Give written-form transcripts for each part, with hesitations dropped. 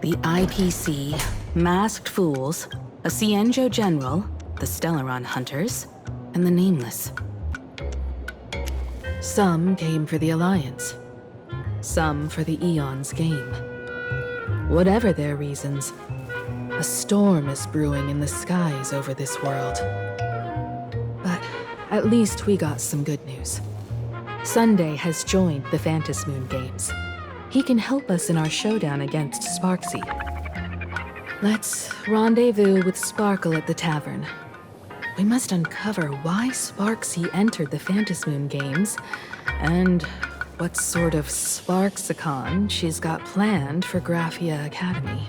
the IPC, Masked Fools, a Cienjo General, the Stellaron Hunters, and the Nameless. Some came for the Alliance. Some for the Eon's game. Whatever their reasons, a storm is brewing in the skies over this world. But at least we got some good news. Sunday has joined the Phantasmoon Games. He can help us in our showdown against Sparksy. Let's rendezvous with Sparkle at the tavern. We must uncover why Sparksy entered the Phantasmoon Games, and what sort of Sparksicon she's got planned for Graphia Academy.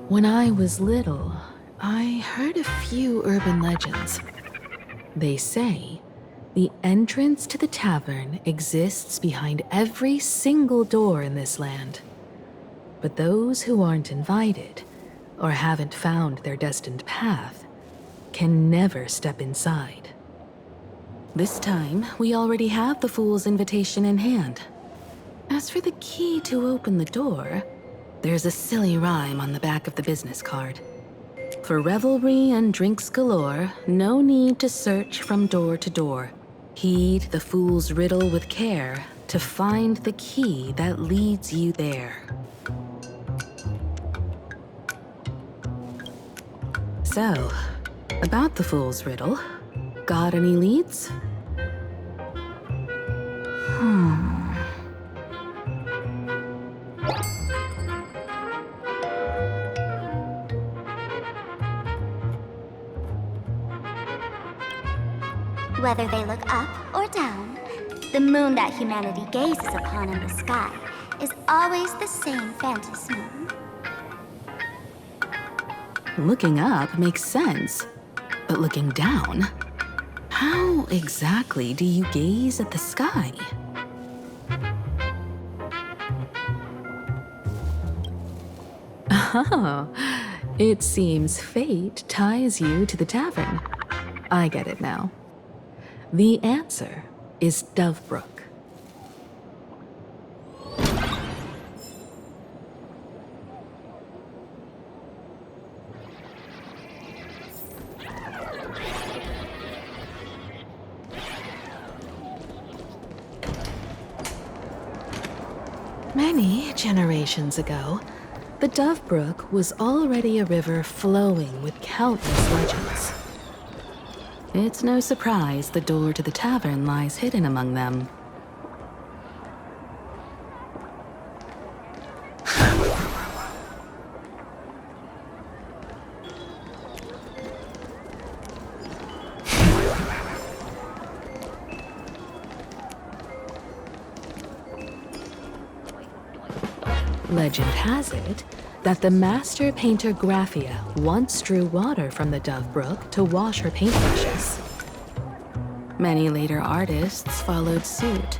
When I was little, I heard a few urban legends. They say the entrance to the tavern exists behind every single door in this land. But those who aren't invited, or haven't found their destined path, can never step inside. This time, we already have the Fool's invitation in hand. As for the key to open the door, there's a silly rhyme on the back of the business card. For revelry and drinks galore, no need to search from door to door. Heed the fool's riddle with care to find the key that leads you there. So, about the fool's riddle, got any leads? Whether they look up or down, the moon that humanity gazes upon in the sky is always the same phantasmoon. Looking up makes sense, but looking down? How exactly do you gaze at the sky? Oh, it seems fate ties you to the tavern. I get it now. The answer is Dovebrook. Many generations ago, the Dovebrook was already a river flowing with countless legends. It's no surprise the door to the tavern lies hidden among them. Legend has it that the master painter Graphia once drew water from the Dovebrook to wash her paintbrushes. Many later artists followed suit,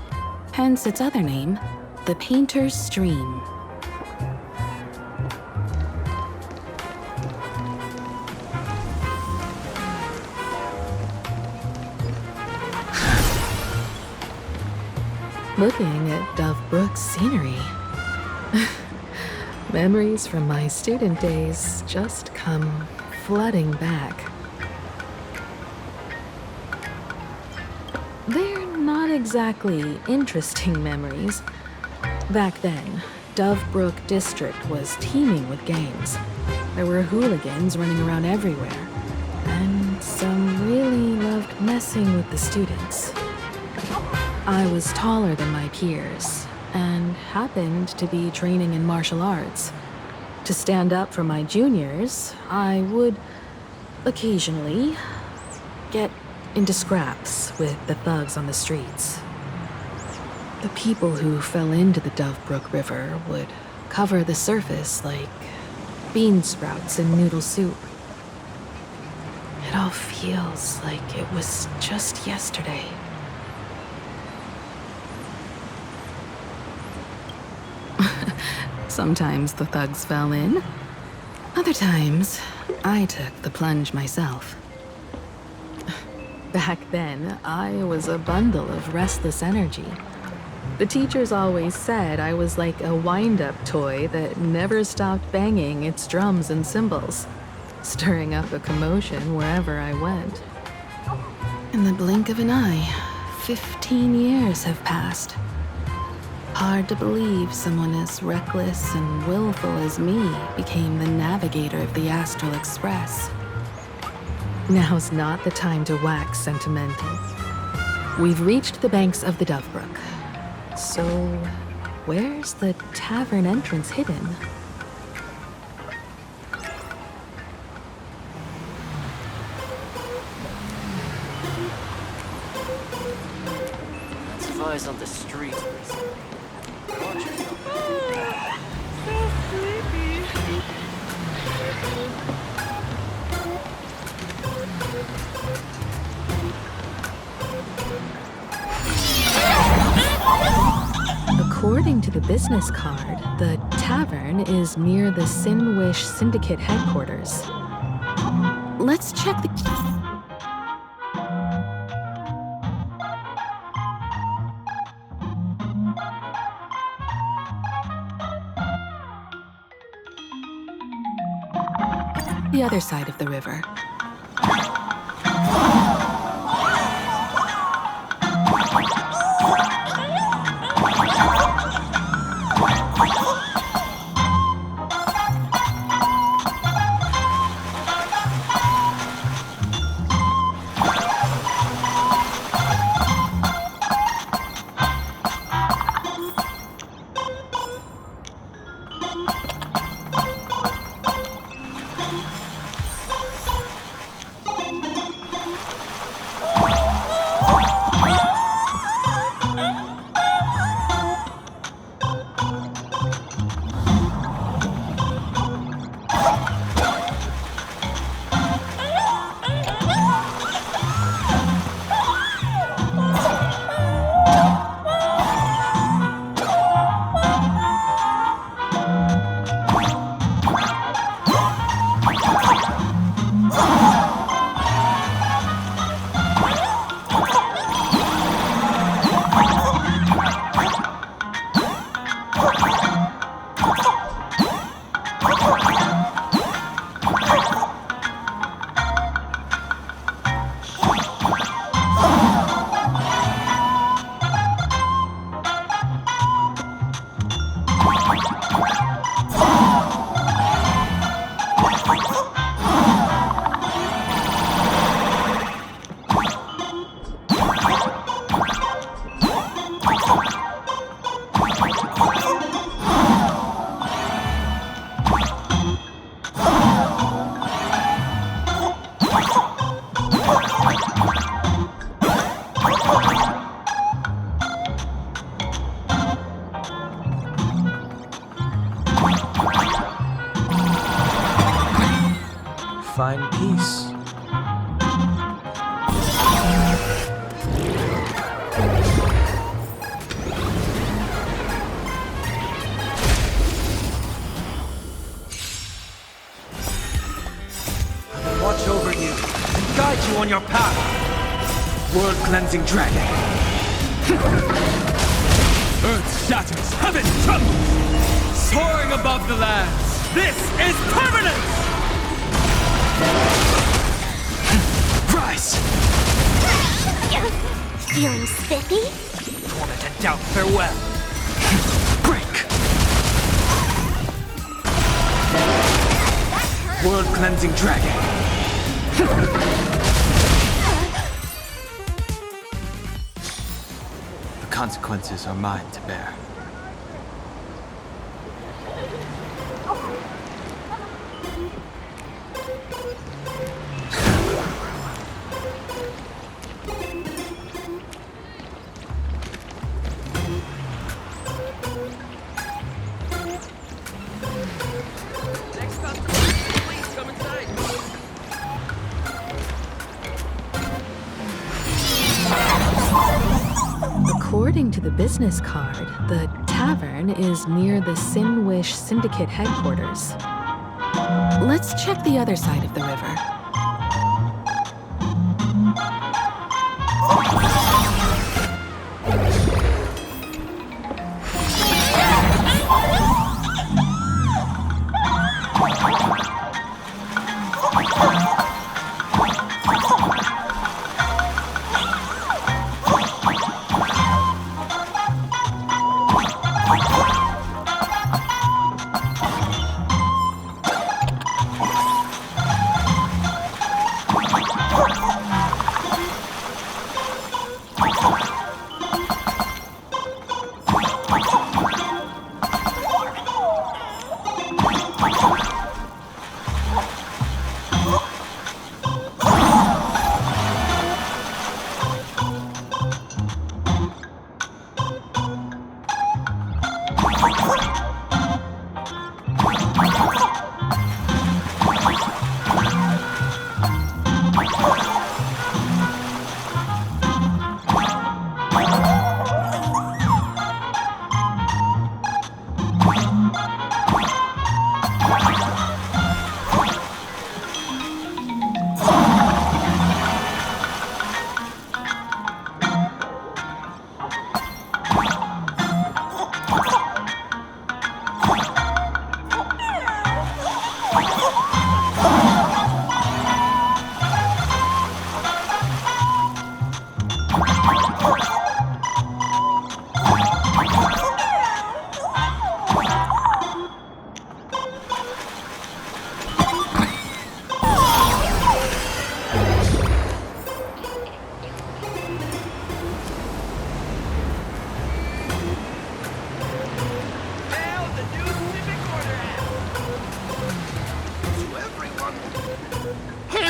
hence its other name, the Painter's Stream. Looking at Dovebrook's scenery, memories from my student days just come flooding back. They're not exactly interesting memories. Back then, Dovebrook District was teeming with gangs. There were hooligans running around everywhere, and some really loved messing with the students. I was taller than my peers, and happened to be training in martial arts. To stand up for my juniors, I would occasionally get into scraps with the thugs on the streets. The people who fell into the Dovebrook River would cover the surface like bean sprouts in noodle soup. It all feels like it was just yesterday. Sometimes the thugs fell in. Other times, I took the plunge myself. Back then, I was a bundle of restless energy. The teachers always said I was like a wind-up toy that never stopped banging its drums and cymbals, stirring up a commotion wherever I went. In the blink of an eye, 15 years have passed. Hard to believe someone as reckless and willful as me became the navigator of the Astral Express. Now's not the time to wax sentimental. We've reached the banks of the Dove Brook. So, where's the tavern entrance hidden? Lots of eyes on the street. Watch yourself. According to the business card, the tavern is near the Sinwish Syndicate headquarters. Let's check the... the other side of the river. Find peace. Watch over you and guide you on your path. World-cleansing dragon. Earth shatters, heaven trembles! Soaring above the lands, this is permanence! Rise! Feeling spiffy? Torment and doubt, farewell! Break! World-cleansing dragon. The consequences are mine to bear. According to the business card, the tavern is near the Sinwish Syndicate headquarters. Let's check the other side of the river.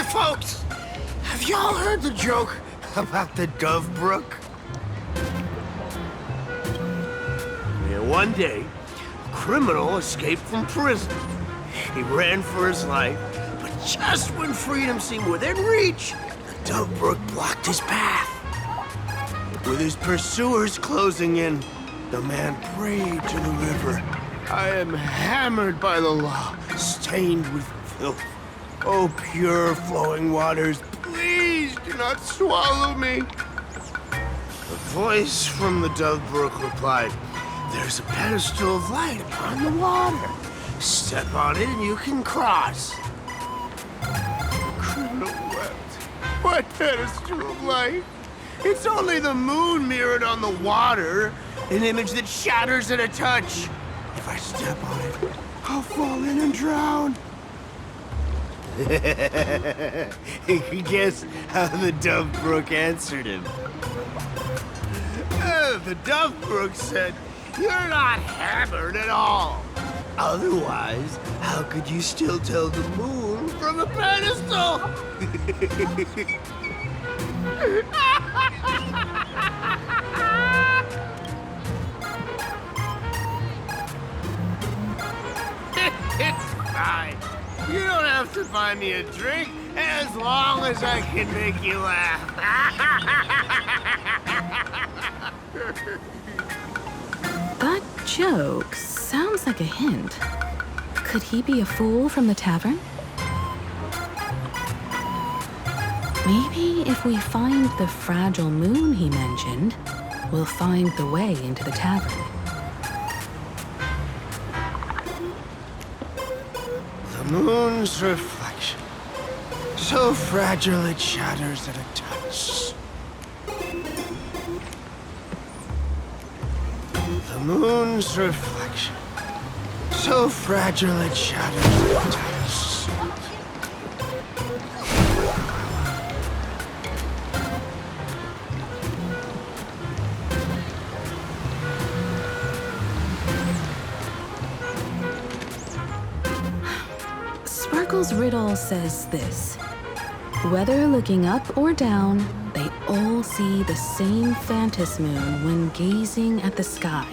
folks! Have y'all heard the joke about the Dove Brook? Yeah, one day, a criminal escaped from prison. He ran for his life, but just when freedom seemed within reach, the Dove Brook blocked his path. With his pursuers closing in, the man prayed to the river. I am hammered by the law, stained with filth. Oh, pure flowing waters, please do not swallow me. A voice from the Dove Brook replied, there's a pedestal of light upon the water. Step on it and you can cross. The criminal wept. What pedestal of light? It's only the moon mirrored on the water, an image that shatters at a touch. If I step on it, I'll fall in and drown. Guess how the Dove Brook answered him. The Dove Brook said, you're not hammered at all. Otherwise, how could you still tell the moon from a pedestal? It's fine. You don't have to buy me a drink as long as I can make you laugh. That joke sounds like a hint. Could he be a fool from the tavern? Maybe if we find the fragile moon he mentioned, we'll find the way into the tavern. The moon's reflection, so fragile it shatters at a touch. The moon's reflection, so fragile it shatters at a touch. Sparkle's riddle says this. Whether looking up or down, they all see the same phantom moon when gazing at the sky.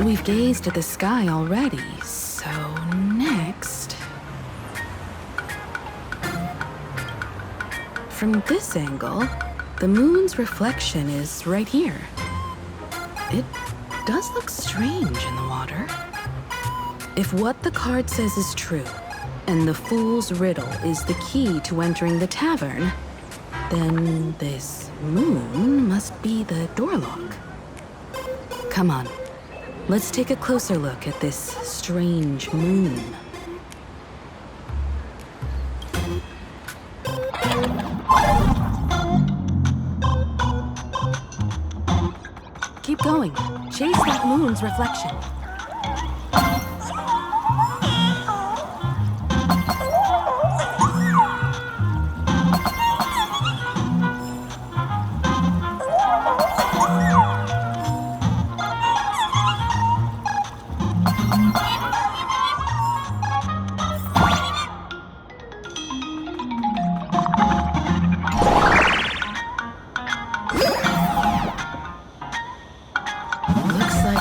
We've gazed at the sky already, so next... From this angle, the moon's reflection is right here. It does look strange in the water. If what the card says is true, and the fool's riddle is the key to entering the tavern, then this moon must be the door lock. Come on, let's take a closer look at this strange moon. Keep going. Chase that moon's reflection.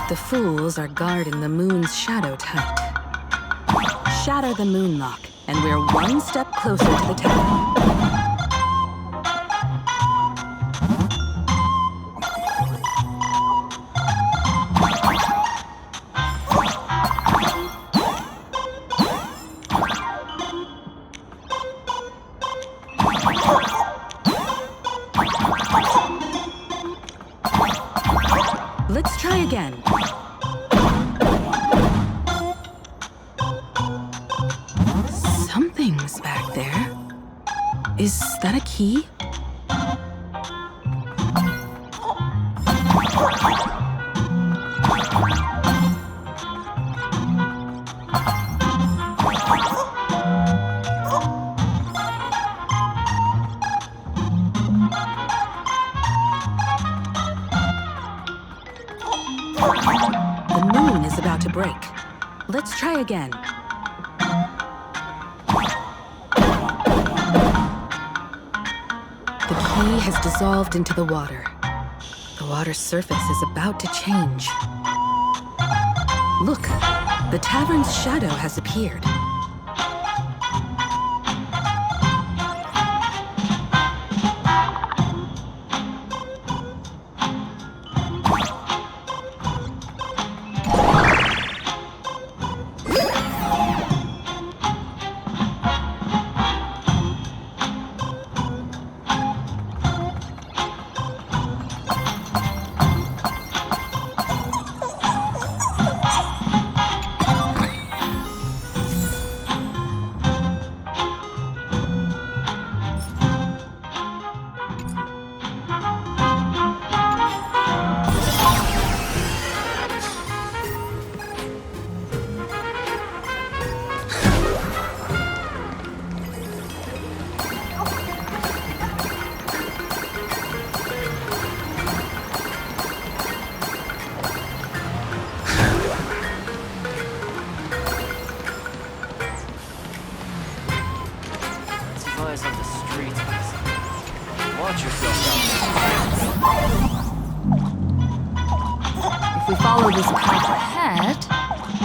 The fools are guarding the moon's shadow tight. Shatter the moon lock, and we're one step closer to the tavern. Let's try again. Something's back there. Is that a key? The moon is about to break. Let's try again. key has dissolved into the water. The water's surface is about to change. Look, the tavern's shadow has appeared. Eyes on the streets. Watch yourself out. If we follow this path ahead,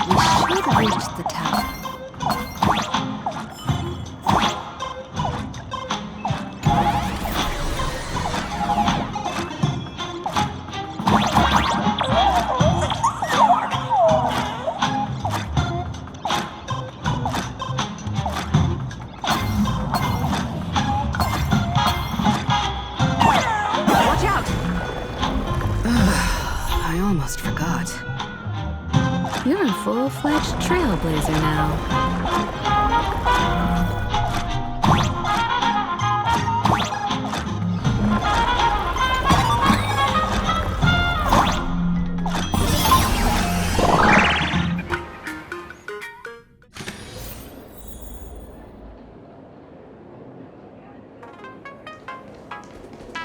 we should reach the tower. I almost forgot. You're a full-fledged trailblazer now.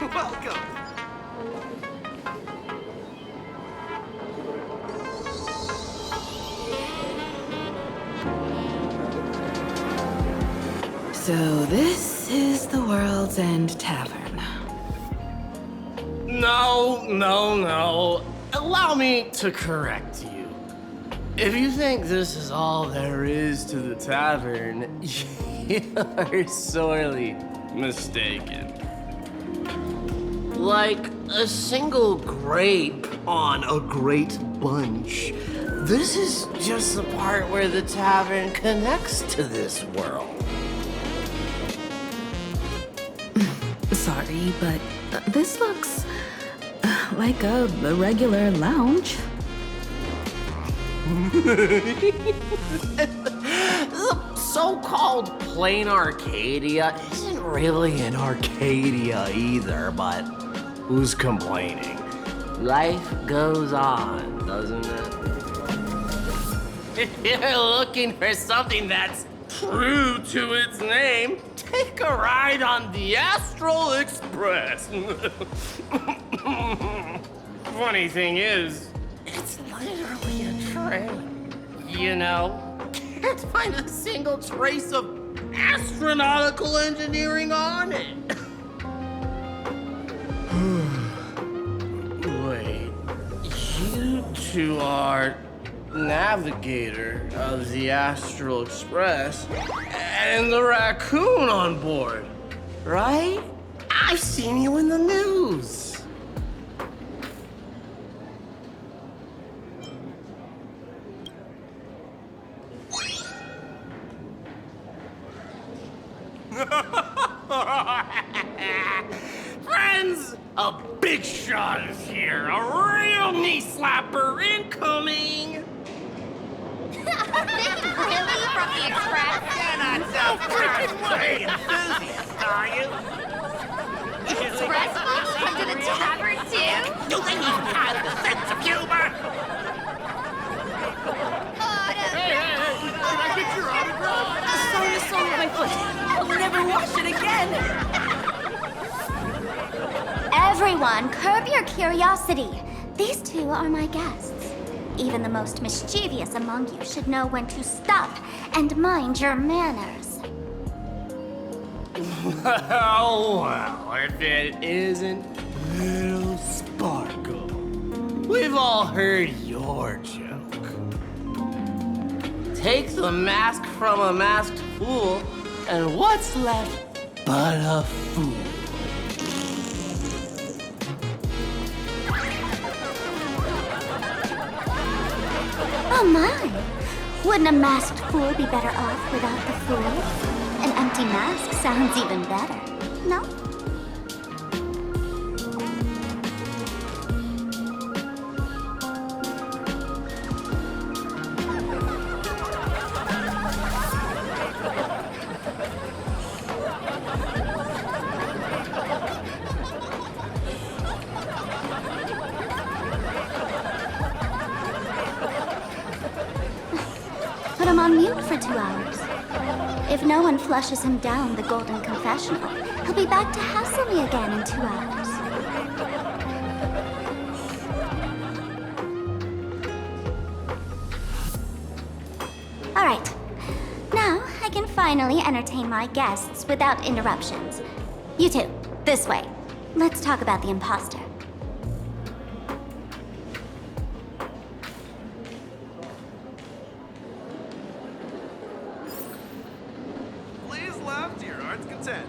Welcome. So this is the World's End Tavern. No. Allow me to correct you. If you think this is all there is to the tavern, you're sorely mistaken. Like a single grape on a great bunch, this is just the part where the tavern connects to this world. Sorry, but this looks like a regular lounge. The so-called plain Arcadia isn't really an Arcadia either, but who's complaining? Life goes on, doesn't it? If you're looking for something that's true to its name, take a ride on the Astral Express. Funny thing is, it's literally a train. You know, can't find a single trace of astronautical engineering on it. Wait, you two are navigator of the Astral Express and the raccoon on board, right? I've seen you in the news. Friends, a big shot is here. A real knee slapper incoming. Really? From the Express? You're not so freaking way enthusiast, are you? Express folks come to the tavern too? Do they even have a sense of humor? Hey, can I get your autograph? Sorry to soil my foot. I'll never wash it again. Everyone, curb your curiosity. These two are my guests. Even the most mischievous among you should know when to stop and mind your manners. Oh, well, if it isn't Little Sparkle. We've all heard your joke. Take the mask from a masked fool, and what's left but a fool? Oh my! Wouldn't a masked fool be better off without the fool? An empty mask sounds even better, no? Put him on mute for 2 hours. If no one flushes him down the golden confessional, he'll be back to hassle me again in 2 hours. All right. Now I can finally entertain my guests without interruptions. You two, this way. Let's talk about the imposter. Please laugh to your heart's content.